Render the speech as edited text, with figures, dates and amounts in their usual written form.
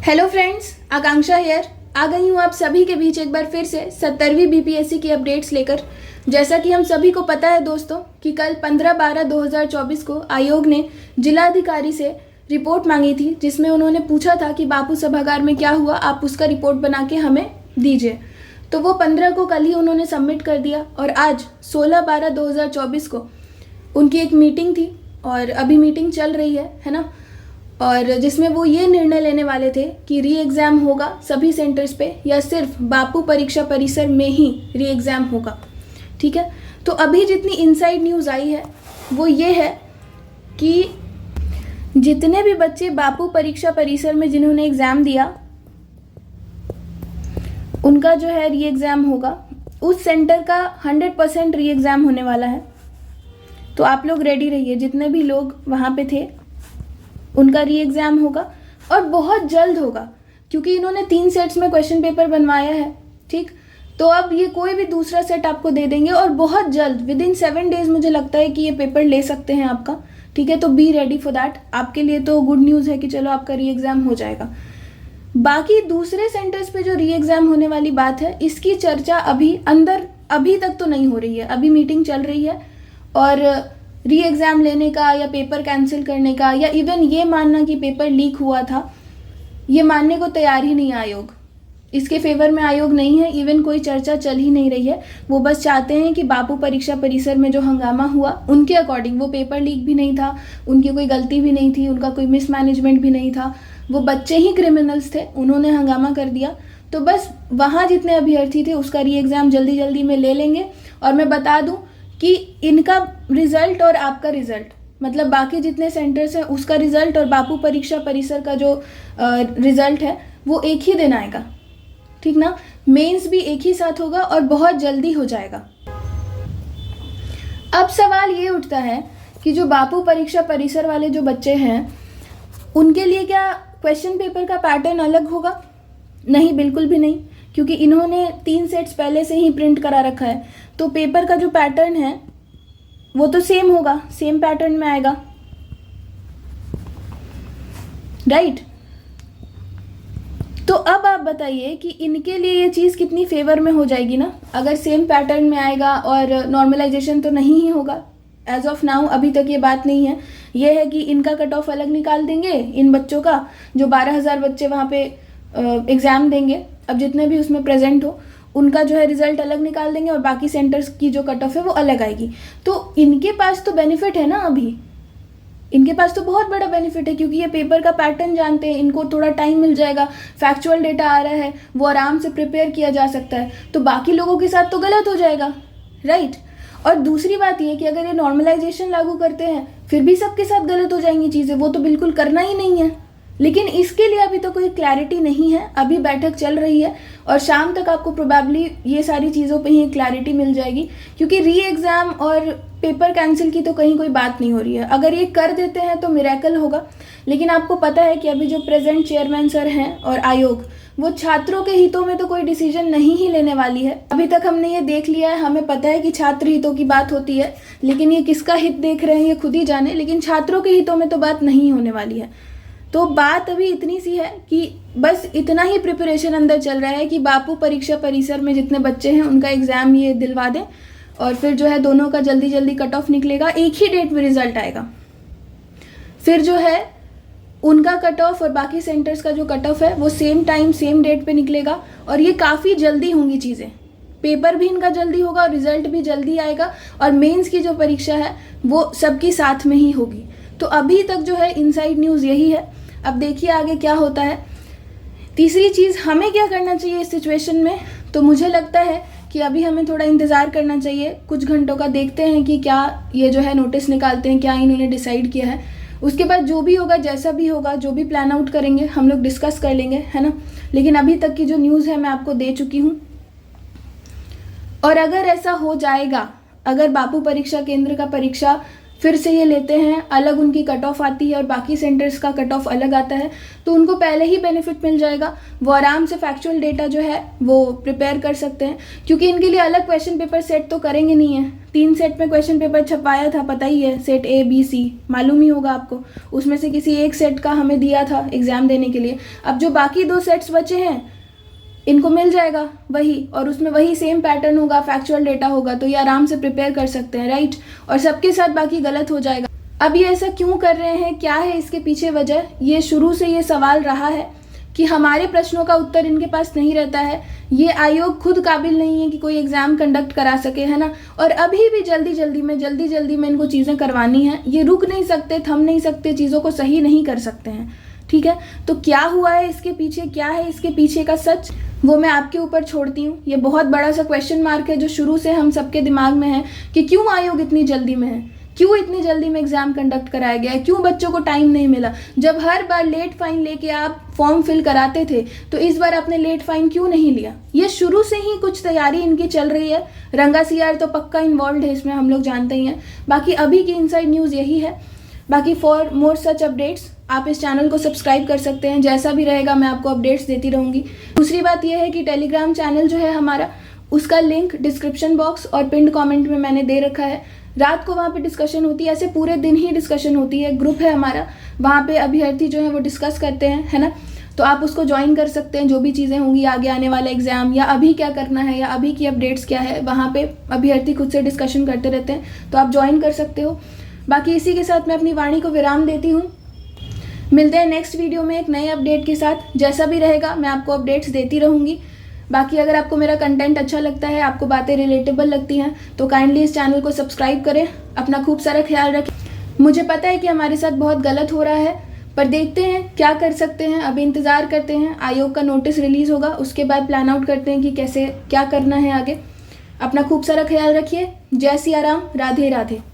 Hello friends, Akanksha here. आ गई हूँ आप सभी के बीच एक बार फिर से 70वीं बीपीएससी की अपडेट्स लेकर। जैसा कि हम सभी को पता है दोस्तों कि कल 15/12/2024 को आयोग ने जिलाधिकारी से रिपोर्ट मांगी थी, जिसमें उन्होंने पूछा था कि बापू सभागार में क्या हुआ, आप उसका रिपोर्ट बना के हमें दीजिए। तो वो 15 को कल ही उन्होंने सबमिट कर दिया और आज 16/12/2024 को उनकी एक मीटिंग थी और अभी मीटिंग चल रही है ना। और जिसमें वो ये निर्णय लेने वाले थे कि री एग्ज़ाम होगा सभी सेंटर्स पे या सिर्फ बापू परीक्षा परिसर में ही री एग्ज़ाम होगा। ठीक है, तो अभी जितनी इनसाइड न्यूज़ आई है वो ये है कि जितने भी बच्चे बापू परीक्षा परिसर में जिन्होंने एग्ज़ाम दिया उनका जो है री एग्ज़ाम होगा, उस सेंटर का 100% री एग्ज़ाम होने वाला है। तो आप लोग रेडी रहिए, जितने भी लोग वहाँ पे थे उनका री एग्ज़ाम होगा और बहुत जल्द होगा, क्योंकि इन्होंने 3 सेट्स में क्वेश्चन पेपर बनवाया है। ठीक, तो अब ये कोई भी दूसरा सेट आपको दे देंगे और बहुत जल्द विदिन 7 डेज मुझे लगता है कि ये पेपर ले सकते हैं आपका। ठीक है, तो बी रेडी फॉर दैट। आपके लिए तो गुड न्यूज़ है कि चलो आपका री एग्ज़ाम हो जाएगा। बाकी दूसरे सेंटर्स पे जो री एग्ज़ाम होने वाली बात है, इसकी चर्चा अभी तक तो नहीं हो रही है। अभी मीटिंग चल रही है और री एग्ज़ाम लेने का या पेपर कैंसिल करने का या इवन ये मानना कि पेपर लीक हुआ था, ये मानने को तैयार ही नहीं है आयोग। इसके फेवर में आयोग नहीं है, इवन कोई चर्चा चल ही नहीं रही है। वो बस चाहते हैं कि बापू परीक्षा परिसर में जो हंगामा हुआ उनके अकॉर्डिंग वो पेपर लीक भी नहीं था, उनकी कोई गलती भी नहीं थी, उनका कोई मिसमैनेजमेंट भी नहीं था, वो बच्चे ही क्रिमिनल्स थे, उन्होंने हंगामा कर दिया। तो बस वहाँ जितने अभ्यर्थी थे उसका री एग्ज़ाम जल्दी जल्दी में ले लेंगे। और मैं बता दूँ कि इनका रिजल्ट और आपका रिजल्ट, मतलब बाकी जितने सेंटर्स हैं उसका रिजल्ट और बापू परीक्षा परिसर का जो रिजल्ट है वो एक ही दिन आएगा। ठीक ना, मेंस भी एक ही साथ होगा और बहुत जल्दी हो जाएगा। अब सवाल ये उठता है कि जो बापू परीक्षा परिसर वाले जो बच्चे हैं उनके लिए क्या क्वेश्चन पेपर का पैटर्न अलग होगा? नहीं, बिल्कुल भी नहीं, क्योंकि इन्होंने 3 सेट्स पहले से ही प्रिंट करा रखा है। तो पेपर का जो पैटर्न है वो तो सेम होगा, सेम पैटर्न में आएगा, राइट। तो अब आप बताइए कि इनके लिए ये चीज़ कितनी फेवर में हो जाएगी ना, अगर सेम पैटर्न में आएगा और नॉर्मलाइजेशन तो नहीं ही होगा। एज ऑफ नाउ अभी तक ये बात नहीं है। ये है कि इनका कट ऑफ अलग निकाल देंगे, इन बच्चों का जो 12,000 बच्चे वहाँ पे एग्ज़ाम देंगे, अब जितने भी उसमें प्रेजेंट हो उनका जो है रिजल्ट अलग निकाल देंगे और बाकी सेंटर्स की जो कट ऑफ है वो अलग आएगी। तो इनके पास तो बेनिफिट है ना, अभी इनके पास तो बहुत बड़ा बेनिफिट है, क्योंकि ये पेपर का पैटर्न जानते हैं, इनको थोड़ा टाइम मिल जाएगा, फैक्चुअल डेटा आ रहा है, वो आराम से प्रिपेयर किया जा सकता है। तो बाकी लोगों के साथ तो गलत हो जाएगा, राइट। और दूसरी बात ये कि अगर ये नॉर्मलाइजेशन लागू करते हैं फिर भी सबके साथ गलत हो जाएंगी चीज़ें, वो तो बिल्कुल करना ही नहीं है। लेकिन इसके लिए अभी तो कोई क्लैरिटी नहीं है, अभी बैठक चल रही है और शाम तक आपको प्रोबेबली ये सारी चीज़ों पे ही क्लैरिटी मिल जाएगी, क्योंकि री एग्ज़ाम और पेपर कैंसिल की तो कहीं कोई बात नहीं हो रही है। अगर ये कर देते हैं तो मिरेकल होगा, लेकिन आपको पता है कि अभी जो प्रेजेंट चेयरमैन सर हैं और आयोग, वो छात्रों के हितों में तो कोई डिसीजन नहीं ही लेने वाली है। अभी तक हमने ये देख लिया है, हमें पता है कि छात्र हितों की बात होती है, लेकिन ये किसका हित देख रहे हैं ये खुद ही जाने, लेकिन छात्रों के हितों में तो बात नहीं होने वाली है। तो बात अभी इतनी सी है कि बस इतना ही प्रिपरेशन अंदर चल रहा है कि बापू परीक्षा परिसर में जितने बच्चे हैं उनका एग्ज़ाम ये दिलवा दें और फिर जो है दोनों का जल्दी जल्दी कट ऑफ निकलेगा, एक ही डेट में रिजल्ट आएगा। फिर जो है उनका कट ऑफ और बाकी सेंटर्स का जो कट ऑफ है वो सेम टाइम सेम डेट पे निकलेगा और ये काफ़ी जल्दी होंगी चीज़ें। पेपर भी इनका जल्दी होगा और रिजल्ट भी जल्दी आएगा और मेंस की जो परीक्षा है वो सबकी साथ में ही होगी। तो अभी तक जो है इनसाइड न्यूज़ यही है। अब देखिए आगे क्या होता है। तीसरी चीज़, हमें क्या करना चाहिए इस सिचुएशन में, तो मुझे लगता है कि अभी हमें थोड़ा इंतज़ार करना चाहिए, कुछ घंटों का। देखते हैं कि क्या ये जो है नोटिस निकालते हैं, क्या इन्होंने डिसाइड किया है। उसके बाद जो भी होगा, जैसा भी होगा, जो भी प्लान आउट करेंगे हम लोग डिस्कस कर लेंगे, है ना। लेकिन अभी तक की जो न्यूज़ है मैं आपको दे चुकी हूँ। और अगर ऐसा हो जाएगा, अगर बापू परीक्षा केंद्र का परीक्षा फिर से ये लेते हैं, अलग उनकी कट ऑफ आती है और बाकी सेंटर्स का कट ऑफ अलग आता है, तो उनको पहले ही बेनिफिट मिल जाएगा। वो आराम से फैक्चुअल डेटा जो है वो प्रिपेयर कर सकते हैं, क्योंकि इनके लिए अलग क्वेश्चन पेपर सेट तो करेंगे नहीं है। 3 सेट में क्वेश्चन पेपर छपाया था, पता ही है, सेट A B C मालूम ही होगा आपको। उसमें से किसी एक सेट का हमें दिया था एग्ज़ाम देने के लिए। अब जो बाकी 2 सेट्स बचे हैं इनको मिल जाएगा वही, और उसमें वही सेम पैटर्न होगा, फैक्चुअल डेटा होगा, तो ये आराम से प्रिपेयर कर सकते हैं, राइट। और सबके साथ बाकी गलत हो जाएगा। अब ये ऐसा क्यों कर रहे हैं, क्या है इसके पीछे वजह? ये शुरू से ये सवाल रहा है कि हमारे प्रश्नों का उत्तर इनके पास नहीं रहता है, ये आयोग खुद काबिल नहीं है कि कोई एग्ज़ाम कंडक्ट करा सके, है ना। और अभी भी जल्दी जल्दी में इनको चीज़ें करवानी है, ये रुक नहीं सकते, थम नहीं सकते, चीज़ों को सही नहीं कर सकते हैं, ठीक है। तो क्या हुआ है इसके पीछे, क्या है इसके पीछे का सच, वो मैं आपके ऊपर छोड़ती हूँ। ये बहुत बड़ा सा क्वेश्चन मार्क है जो शुरू से हम सबके दिमाग में है कि क्यों आयोग इतनी जल्दी में है, क्यों इतनी जल्दी में एग्जाम कंडक्ट कराया गया है, क्यों बच्चों को टाइम नहीं मिला। जब हर बार लेट फाइन लेके आप फॉर्म फिल कराते थे, तो इस बार आपने लेट फाइन क्यों नहीं लिया? ये शुरू से ही कुछ तैयारी इनकी चल रही है। रंगा CR तो पक्का इन्वॉल्व है इसमें, हम लोग जानते ही हैं। बाकी अभी की इनसाइड न्यूज़ यही है। बाकी फॉर मोर सच अपडेट्स आप इस चैनल को सब्सक्राइब कर सकते हैं, जैसा भी रहेगा मैं आपको अपडेट्स देती रहूँगी। दूसरी बात यह है कि टेलीग्राम चैनल जो है हमारा, उसका लिंक डिस्क्रिप्शन बॉक्स और पिंड कमेंट में मैंने दे रखा है। रात को वहाँ पे डिस्कशन होती है, ऐसे पूरे दिन ही डिस्कशन होती है। ग्रुप है हमारा, वहाँ पे अभ्यर्थी जो है वो डिस्कस करते हैं, है ना। तो आप उसको ज्वाइन कर सकते हैं। जो भी चीज़ें होंगी आगे आने वाला एग्जाम, या अभी क्या करना है, या अभी की अपडेट्स क्या है, वहाँ पे अभ्यर्थी खुद से डिस्कशन करते रहते हैं, तो आप ज्वाइन कर सकते हो। बाकी इसी के साथ मैं अपनी वाणी को विराम देती हूँ। मिलते हैं नेक्स्ट वीडियो में एक नए अपडेट के साथ। जैसा भी रहेगा मैं आपको अपडेट्स देती रहूँगी। बाकी अगर आपको मेरा कंटेंट अच्छा लगता है, आपको बातें रिलेटेबल लगती हैं, तो काइंडली इस चैनल को सब्सक्राइब करें। अपना खूब सारा ख्याल रखें। मुझे पता है कि हमारे साथ बहुत गलत हो रहा है, पर देखते हैं क्या कर सकते हैं। अभी इंतज़ार करते हैं, आयोग का नोटिस रिलीज़ होगा, उसके बाद प्लान आउट करते हैं कि कैसे क्या करना है आगे। अपना खूब सारा ख्याल रखिए। जय सिया राम, राधे राधे।